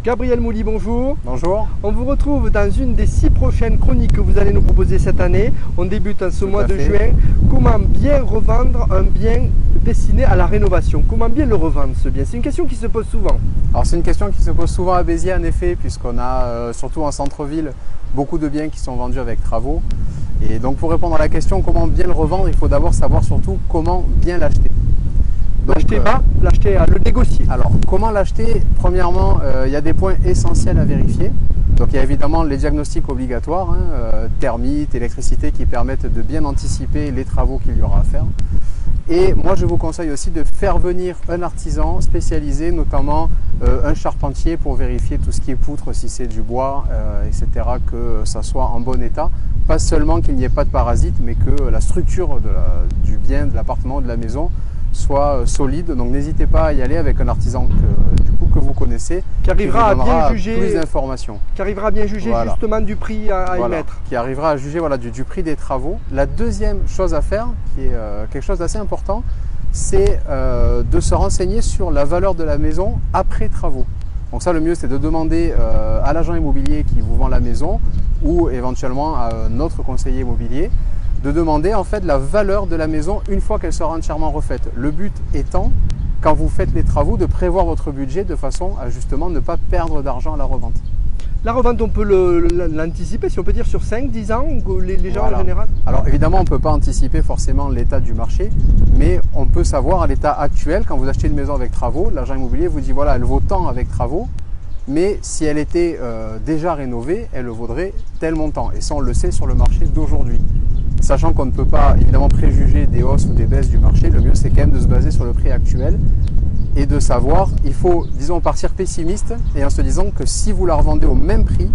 Gabriel Mouly, bonjour. Bonjour. On vous retrouve dans une des 6 prochaines chroniques que vous allez nous proposer cette année. On débute en ce mois de juin. Comment bien revendre un bien destiné à la rénovation? Comment bien le revendre ce bien? C'est une question qui se pose souvent. Alors c'est une question qui se pose souvent à Béziers en effet, puisqu'on a surtout en centre-ville beaucoup de biens qui sont vendus avec travaux. Et donc pour répondre à la question comment bien le revendre, il faut d'abord savoir surtout comment bien l'acheter. L'acheter bas, l'acheter à le négocier. Alors, comment l'acheter? Premièrement, il y a des points essentiels à vérifier. Donc, il y a évidemment les diagnostics obligatoires, thermite, électricité, qui permettent de bien anticiper les travaux qu'il y aura à faire. Et moi, je vous conseille aussi de faire venir un artisan spécialisé, notamment un charpentier, pour vérifier tout ce qui est poutre, si c'est du bois, etc., que ça soit en bon état. Pas seulement qu'il n'y ait pas de parasites, mais que la structure du bien, de l'appartement, de la maison, soit solide. Donc n'hésitez pas à y aller avec un artisan que vous connaissez, qui arrivera à bien juger plus d'informations, qui arrivera à bien juger justement du prix à émettre, qui arrivera à juger du prix des travaux. La deuxième chose à faire, qui est quelque chose d'assez important, c'est de se renseigner sur la valeur de la maison après travaux. Donc ça, le mieux, c'est de demander à l'agent immobilier qui vous vend la maison ou éventuellement à un autre conseiller immobilier de demander en fait la valeur de la maison une fois qu'elle sera entièrement refaite. Le but étant, quand vous faites les travaux, de prévoir votre budget de façon à justement ne pas perdre d'argent à la revente. La revente, on peut l'anticiper, si on peut dire, sur 5-10 ans, les gens en général? Alors évidemment, on ne peut pas anticiper forcément l'état du marché, mais on peut savoir à l'état actuel, quand vous achetez une maison avec travaux, l'agent immobilier vous dit voilà, elle vaut tant avec travaux, mais si elle était déjà rénovée, elle vaudrait tel montant. Et ça, on le sait sur le marché d'aujourd'hui. Sachant qu'on ne peut pas évidemment préjuger des hausses ou des baisses du marché, le mieux c'est quand même de se baser sur le prix actuel et de savoir, il faut disons partir pessimiste et en se disant que si vous la revendez au même prix,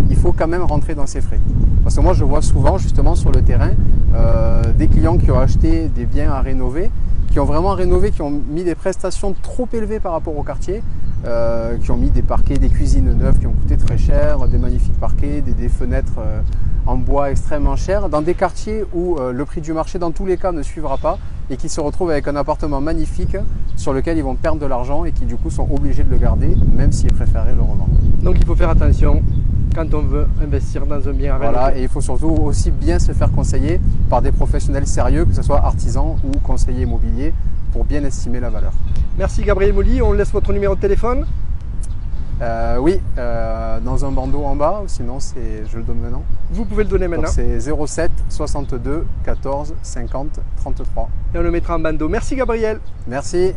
il faut quand même rentrer dans ses frais. Parce que moi je vois souvent justement sur le terrain des clients qui ont acheté des biens à rénover, qui ont vraiment rénové, qui ont mis des prestations trop élevées par rapport au quartier, qui ont mis des parquets, des cuisines neuves qui ont coûté très cher, des magnifiques parquets, des fenêtres en bois extrêmement chers, dans des quartiers où le prix du marché dans tous les cas ne suivra pas et qui se retrouvent avec un appartement magnifique sur lequel ils vont perdre de l'argent et qui du coup sont obligés de le garder même s'ils préféraient le revendre. Donc il faut faire attention quand on veut investir dans un bien à rénover. Voilà, et il faut surtout aussi bien se faire conseiller par des professionnels sérieux, que ce soit artisans ou conseillers immobiliers, pour bien estimer la valeur. Merci Gabriel Mouly, on laisse votre numéro de téléphone? Oui, dans un bandeau en bas, sinon je le donne maintenant. Vous pouvez le donner maintenant. C'est 07 62 14 50 33. Et on le mettra en bandeau. Merci Gabriel. Merci.